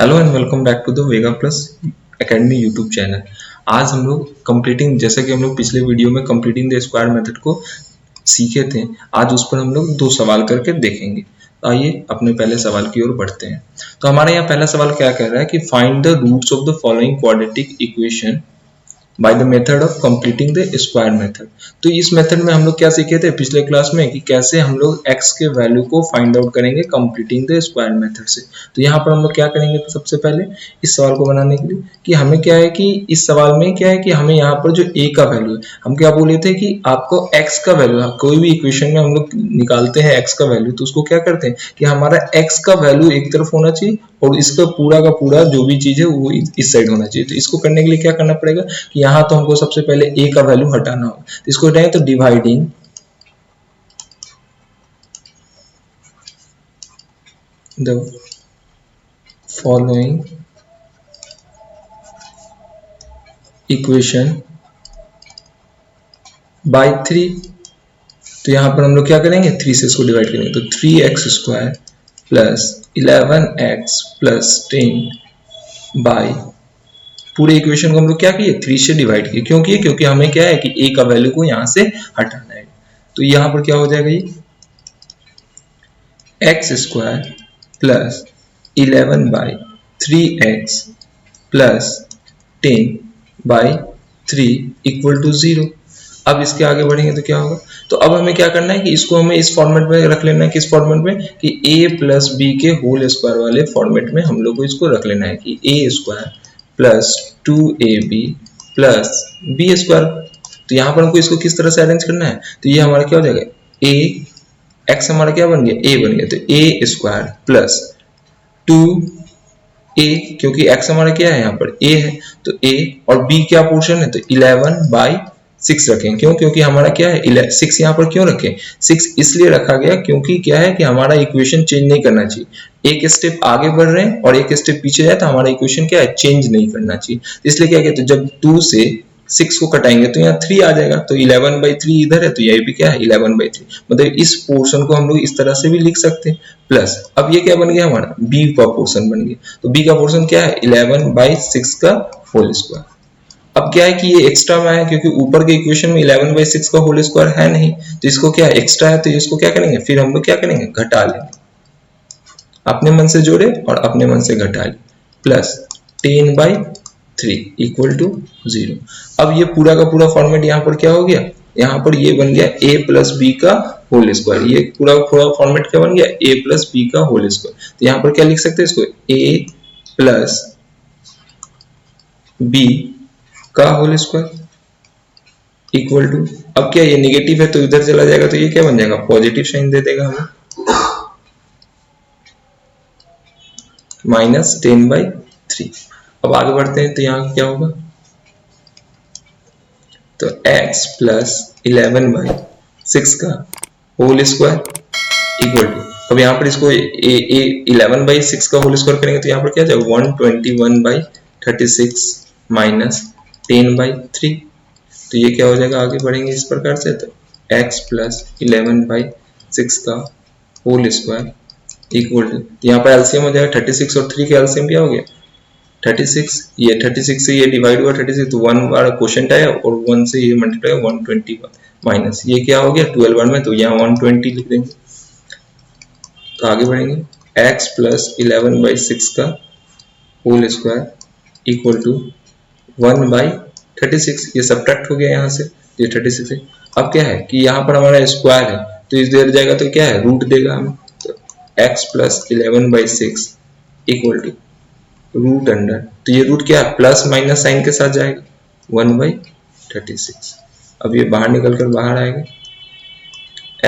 Hello and welcome back to the Vega plus academy YouTube channel. आज हम लोग completing, जैसे कि हम लोग पिछले वीडियो में कंप्लीटिंग द स्क्वायर मेथड को सीखे थे, आज उस पर हम लोग 2 सवाल करके देखेंगे। तो आइए अपने पहले सवाल की ओर बढ़ते हैं। तो हमारे यहाँ पहला सवाल क्या कह रहा है कि find the roots of the following quadratic equation by the method of completing the square method. तो इस मेथड में हम लोग क्या सीखे थे पिछले क्लास में कि कैसे हम लोग x के वैल्यू को फाइंड आउट करेंगे कंप्लीटिंग द स्क्वायर मेथड से। तो यहाँ पर हम लोग क्या करेंगे, तो सबसे पहले इस सवाल को बनाने के लिए कि हमें क्या है कि इस सवाल में क्या है कि हमें यहाँ पर जो a का वैल्यू है, हम क्या बोले थे कि आपको x का वैल्यू, कोई भी इक्वेशन में हम लोग निकालते हैं x का वैल्यू, तो उसको क्या करते हैं कि हमारा x का वैल्यू एक तरफ होना चाहिए और इसका पूरा का पूरा जो भी चीज है वो इस साइड होना चाहिए। तो इसको करने के लिए क्या करना पड़ेगा कि यहाँ तो हमको सबसे पहले a का वैल्यू हटाना होगा। तो इसको हटाएंगे तो dividing the following equation by 3। तो यहाँ पर हम लोग क्या करेंगे, 3 से इसको डिवाइड करेंगे। तो 3x² plus 11x plus 10 by, पूरे इक्वेशन को हम लोग क्या किए, 3 से डिवाइड किए। क्यों किए, क्योंकि हमें क्या है कि a का वैल्यू को यहाँ से हटाना है। तो यहाँ पर क्या हो जाएगा, ये x² plus 11 by 3x plus 10 by 3 equal to 0। अब इसके आगे बढ़ेंगे तो क्या होगा, तो अब हमें क्या करना है कि इसको हमें इस फॉर्मेट में रख लेना है। किस फॉर्मेट में, कि a प्लस बी के होल स्क्वायर वाले फॉर्मेट में हम लोग को इसको रख लेना है कि a² plus 2ab plus b²। तो यहाँ पर हमको इसको किस तरह से अरेंज करना है, तो ये हमारा क्या हो जाएगा, a x हमारा क्या बन गया, a बन गया। तो a² प्लस 2a, क्योंकि x हमारा क्या है यहाँ पर a है, तो a और b क्या पोर्शन है, तो 11/6 रखें। क्यों, क्योंकि हमारा क्या है 6 यहाँ पर क्यों रखें, 6 इसलिए रखा गया क्योंकि क्या है कि हमारा इक्वेशन चेंज नहीं करना चाहिए। एक स्टेप आगे बढ़ रहे हैं और एक स्टेप पीछे जाए तो हमारा इक्वेशन क्या है, चेंज नहीं करना चाहिए। इसलिए क्या कहते हैं, जब 2 से 6 को कटाएंगे तो यहाँ 3 आ जाएगा। तो 11/3 इधर है, तो ये भी क्या है 11/3। मतलब इस पोर्शन को हम लोग इस तरह से भी लिख सकते हैं। प्लस अब ये क्या बन गया, हमारा b का पोर्शन बन गया। तो b का पोर्शन क्या है, 11/6 का होल स्क्वायर। अब क्या है कि ये एक्स्ट्रा में है क्योंकि ऊपर के इक्वेशन में 11/6 का होल स्क्वायर है नहीं, तो इसको क्या एक्स्ट्रा है, तो इसको क्या करेंगे, फिर हम लोग क्या करेंगे, घटा लेंगे। अपने मन से जोड़े और अपने मन से घटा ले। Plus 10/3 equal to 0। अब ये पूरा का पूरा फॉर्मेट यहाँ पर क्या हो गया, यहाँ पर ये बन गया a प्लस बी का होल स्क्वायर। ये पूरा फॉर्मेट क्या बन गया, a प्लस बी का होल स्क्वायर। तो यहाँ पर क्या लिख सकते हैं इसको, a प्लस बी का होल स्क्वायर इक्वल टू, अब क्या ये नेगेटिव है तो इधर चला जाएगा, तो ये क्या बन जाएगा, पॉजिटिव साइन दे देगा हमें, -10/3। अब आगे बढ़ते हैं तो यहाँ क्या होगा, तो x प्लस 11/6 का होल स्क्वायर इक्वल टू, अब यहाँ पर इसको 11/6 का होल स्क्वायर करेंगे तो यहाँ पर क्या जाएगा, 121/36 माइनस 10/3। तो ये क्या हो जाएगा, आगे बढ़ेंगे इस प्रकार से, तो x प्लस 11/6 का होल स्क्वायर इक्वल टू, यहाँ पर एलसीएम हो जाएगा 36 और 3 का एलसीएम क्या हो गया 36। ये 36 से ये डिवाइड हुआ 36, तो 1 बार क्वोशंट आया और 1 से ये मल्टीप्लाई 121 माइनस ये क्या हो गया 12 बार में, तो यहाँ 120 लिख देंगे। तो आगे बढ़ेंगे, x प्लस 11/6 का होल स्क्वायर इक्वल टू 1/36। ये सब्ट्रैक्ट हो गया यहाँ से, ये 36 है। अब क्या है कि यहाँ पर हमारा स्क्वायर है तो इधर जाएगा तो क्या है, रूट देगा हमें। तो x plus 11/6 equal to root under, तो ये रूट क्या है, प्लस माइनस साइन के साथ जाएगा 1/36। अब ये बाहर निकल कर बाहर आएगा,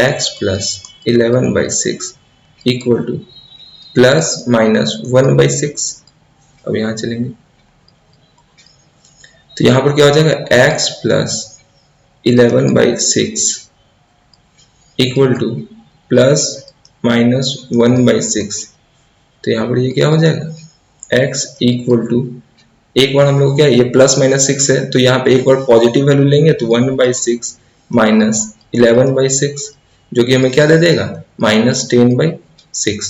x plus 11/6 equal two plus minus 1/6। अब यहाँ चलेंगे तो यहाँ पर क्या हो जाएगा, x plus 11/6 equal two plus minus 1/6। तो यहाँ पर ये क्या हो जाएगा, x इक्वल टू, एक बार हम लोग क्या, ये प्लस माइनस 6 है तो यहाँ पे एक बार पॉजिटिव वैल्यू लेंगे तो 1/6 माइनस 11/6 जो कि हमें क्या दे देगा, -10/6।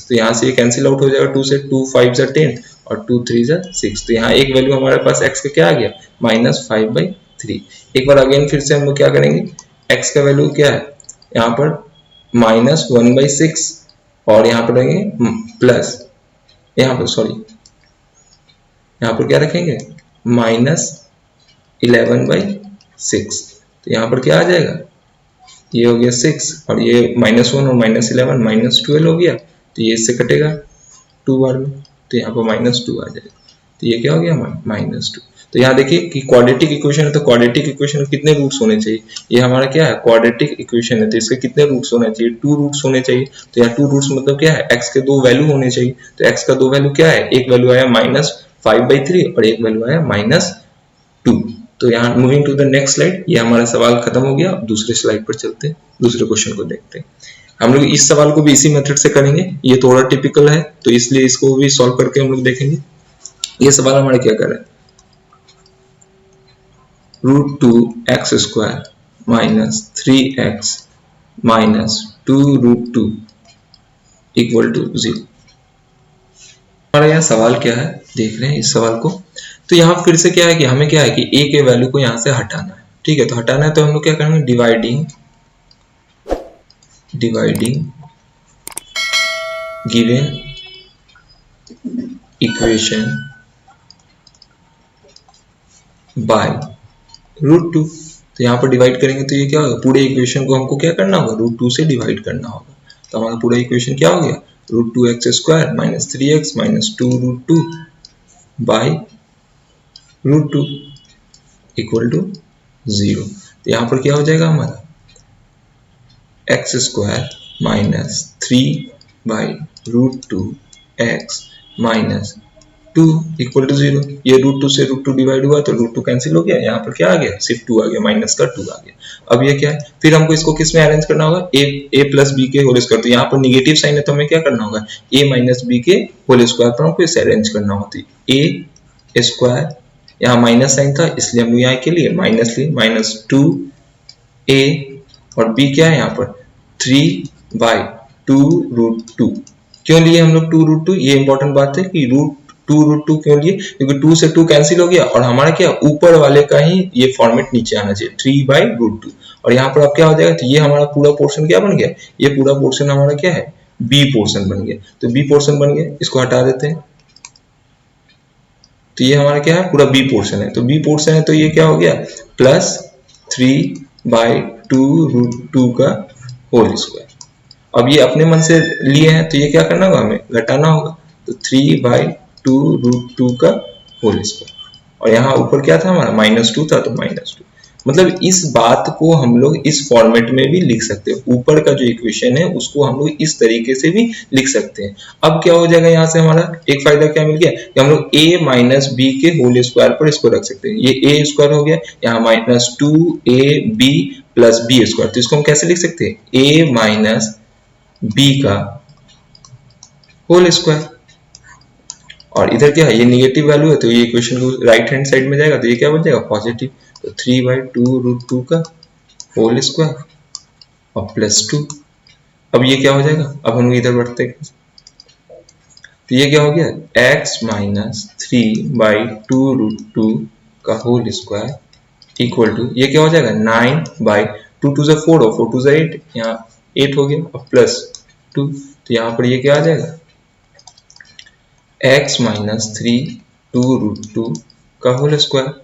तो यहाँ से ये कैंसिल आउट हो जाएगा, 2 से 2 5 10 और 2 3 6। तो यहाँ एक वैल्यू हमारे पास x का क्या आ गया, -5/3। एक बार अगेन फिर से हम लोग क्या करेंगे, x का वैल्यू क्या है यहाँ पर -1/6 और यहाँ पर रहेंगे प्लस, यहाँ पर सॉरी यहाँ पर क्या रखेंगे -11/6। तो यहाँ पर क्या आ जाएगा, ये हो गया 6 और ये -1 और -11 -12 हो गया, तो ये इससे कटेगा 2 बार में, तो यहाँ पर -2 आ जाएगा। तो ये क्या हो गया -2। तो यहाँ देखिए कि क्वाड्रेटिक इक्वेशन है, तो क्वाड्रेटिक इक्वेशन में कितने रूट्स होने चाहिए, ये हमारा क्या है क्वाड्रेटिक इक्वेशन है, तो इसके कितने रूट्स होने चाहिए, 2 रूट्स होने चाहिए। तो यहाँ 2 रूट्स मतलब क्या है, x के 2 वैल्यू होने चाहिए। तो x का 2 वैल्यू क्या है, एक वैल्यू आया -5/3 और एक वैल्यू आया -2। तो यहाँ moving to the next slide, ये हमारा सवाल खत्म हो गया। दूसरे स्लाइड पर चलते हैं, दूसरे क्वेश्चन को देखते हैं। हम लोग इस सवाल को भी इसी मेथड से करेंगे, ये थोड़ा टिपिकल है तो इसलिए इसको भी सॉल्व करके हम लोग देखेंगे। ये सवाल हमारा क्या कर रहा है, √2x² -3x -2√2 = 0। हमारा यहाँ सवाल क्या है, देख रहे हैं इस सवाल को। तो यहाँ फिर से क्या है कि हमें क्या है कि a के वैल्यू को यहाँ से हटाना है, ठीक है। तो हटाना है तो हम लोग क्या करेंगे, डिवाइडिंग गिवन इक्वेशन बाय √2। तो यहाँ पर डिवाइड करेंगे तो ये क्या होगा, पूरे इक्वेशन को हमको क्या करना होगा, √2 से डिवाइड करना होगा। तो हमारा पूरा इक्वेशन क्या हो गया, √2x² -3x -2√2 बाय √2 = 0। तो यहाँ पर क्या हो जाएगा हमारा x² -3/√2x -2 = 0। ये √2 से √2 डिवाइड हुआ तो √2 कैंसिल हो गया, यहाँ पर क्या आ गया, सिर्फ 2 आ गया, माइनस का 2 आ गया। अब ये क्या है, फिर हमको इसको किस में अरेंज करना होगा, a + b के होल स्क्वायर। तो यहाँ पर निगेटिव साइन है तो हमें क्या करना होगा, a - b के होल स्क्वायर पर हमको इसे अरेंज करना होता है। a², यहाँ माइनस साइन था इसलिए हम लोग यहाँ के लिए माइनस लिए, -2a और b क्या है यहाँ पर 3/2√2। क्यों लिए हम लोग 2√2, ये इंपॉर्टेंट बात है कि √2 क्यों लिए, क्योंकि 2 से 2 कैंसिल हो गया और हमारा क्या ऊपर वाले का ही ये फॉर्मेट नीचे आना चाहिए 3/√2। और यहाँ पर अब क्या हो जाएगा, तो ये हमारा पूरा पोर्शन क्या बन गया, ये पूरा पोर्शन हमारा क्या है, बी पोर्शन बन गया। तो बी पोर्शन बन गया, इसको हटा देते हैं। तो ये हमारा क्या है, पूरा बी पोर्शन है। तो बी पोर्शन है तो ये क्या हो गया, +3/2√2 का होल स्क्वायर। अब ये अपने मन से लिए हैं तो ये क्या करना होगा, हमें घटाना होगा। तो 3/2√2 का होल स्क्वायर और यहाँ ऊपर क्या था हमारा -2 था तो -2। मतलब इस बात को हम लोग इस फॉर्मेट में भी लिख सकते हैं, ऊपर का जो इक्वेशन है उसको हम लोग इस तरीके से भी लिख सकते हैं। अब क्या हो जाएगा, यहाँ से हमारा एक फायदा क्या मिल गया कि हम लोग a - b के होल स्क्वायर पर इसको रख सकते हैं। ये a² हो गया, यहाँ -2ab + b²। तो इसको हम कैसे लिख सकते हैं, a - b का होल स्क्वायर। और इधर क्या है, ये निगेटिव वैल्यू है तो ये इक्वेशन को राइट हैंड साइड में जाएगा तो ये क्या बन जाएगा, पॉजिटिव। तो 3/2√2 का होल स्क्वायर और +2। अब ये क्या हो जाएगा, अब हम इधर बढ़ते हैं तो ये क्या हो गया, x - 3/2√2 का होल स्क्वायर = ये क्या हो जाएगा 9/2 = 4 और 4 = 8, यहाँ 8 हो गया और +2। तो यहाँ पर ये क्या आ जाएगा, x - 3/2√2 का होल स्क्वायर =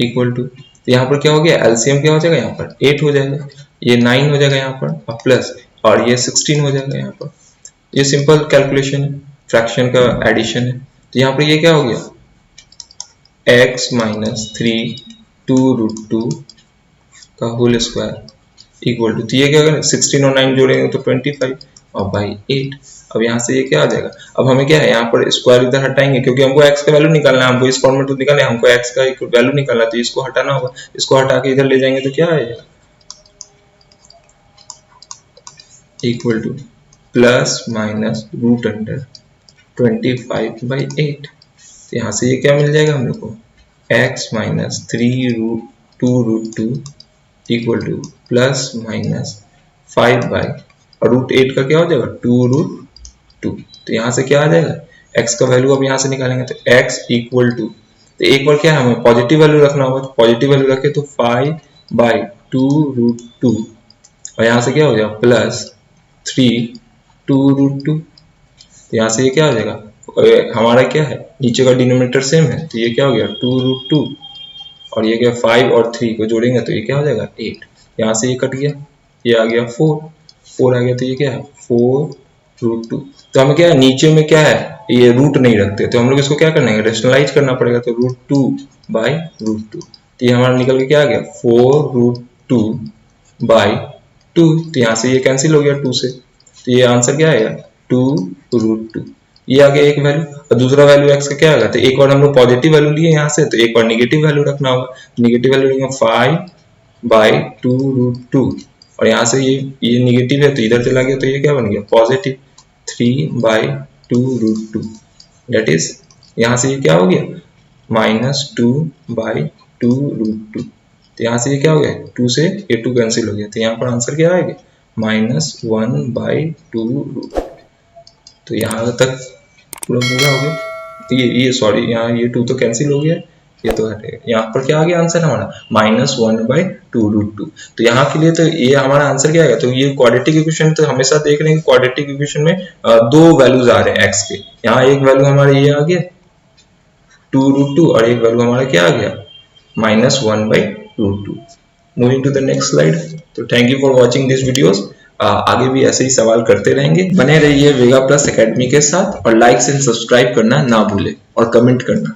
तो यहाँ पर क्या हो गया, एलसीएम क्या हो जाएगा, यहाँ पर 8 हो जाएगा, ये 9 हो जाएगा यहाँ पर और प्लस और ये 16 हो जाएगा यहाँ पर। ये सिंपल कैलकुलेशन है, फ्रैक्शन का एडिशन है। तो यहाँ पर ये क्या हो गया, x - 3/2√2 का होल स्क्वायर = तो ये क्या होगा, 16 और 9 जोड़ेंगे तो 25 और बाई 8। अब यहाँ से ये क्या आ जाएगा, अब हमें क्या है यहाँ पर स्क्वायर इधर हटाएंगे क्योंकि हमको x का वैल्यू निकालना है, हमको इस फॉर्मेट में निकालना है, हमको x का वैल्यू निकालना है तो इसको हटाना होगा। इसको हटा के इधर ले जाएंगे तो क्या आएगा, = ±√25/8। तो यहाँ से ये क्या मिल जाएगा हम लोग को, x - 3/2√2 = ±5 और √8 का क्या हो जाएगा 2√2। तो यहाँ से क्या आ जाएगा, x का वैल्यू अब यहाँ से निकालेंगे तो x इक्वल टू, तो एक बार क्या है हमें पॉजिटिव वैल्यू रखना होगा, तो पॉजिटिव वैल्यू रखे तो 5/2√2 और यहाँ से क्या हो जाएगा प्लस 3/2√2। तो यहाँ से ये क्या हो जाएगा, हमारा क्या है नीचे का डिनोमिनेटर सेम है तो ये क्या हो गया 2√2 और ये क्या 5 और 3 को जोड़ेंगे तो ये क्या हो जाएगा 8। यहाँ से ये कट गया, ये आ गया 4 आ गया तो ये क्या है 4√2। तो हमें क्या है नीचे में क्या है ये रूट नहीं रखते तो हम लोग इसको क्या करना है रेशनलाइज करना पड़ेगा, तो √2/√2 तो ये हमारा निकल के क्या आ गया 4√2/2। तो यहाँ से ये कैंसिल हो गया 2 से, तो ये आंसर क्या आएगा 2√2। ये आ गया एक वैल्यू, और दूसरा वैल्यू x का क्या आएगा, तो एक बार हम लोग पॉजिटिव वैल्यू लिए यहाँ से तो एक बार निगेटिव वैल्यू रखना होगा, निगेटिव वैल्यू लेंगे 5/2√2 और यहाँ से ये निगेटिव है तो इधर चला गया तो ये क्या बन गया पॉजिटिव 3/2√2 दैट इज यहाँ से ये क्या हो गया -2/2√2। तो यहाँ से ये क्या हो गया 2 से ये 2 कैंसिल हो गया तो यहाँ पर आंसर क्या आएगा -1/2√2। तो यहाँ तक पूरा हो गया, ये सॉरी यहाँ ये 2 तो कैंसिल हो गया, ये तो हटेगा, यहाँ पर क्या आ गया आंसर हमारा -1/2√2। तो यहाँ के लिए तो ये हमारा आंसर क्या आएगा, तो ये क्वाड्रेटिक इक्वेशन तो हमेशा देख रहे हैं क्वाड्रेटिक इक्वेशन में दो वैल्यूज आ रहे हैं x के, यहाँ एक वैल्यू हमारा ये आ गया 2√2 और एक वैल्यू हमारा क्या आ गया -1/√2। Moving to the next slide. तो thank you for watching this videos, आगे भी ऐसे ही सवाल करते रहेंगे, बने रहिए वेगा प्लस एकेडमी के साथ और लाइक एंड सब्सक्राइब करना ना भूलें और कमेंट करना।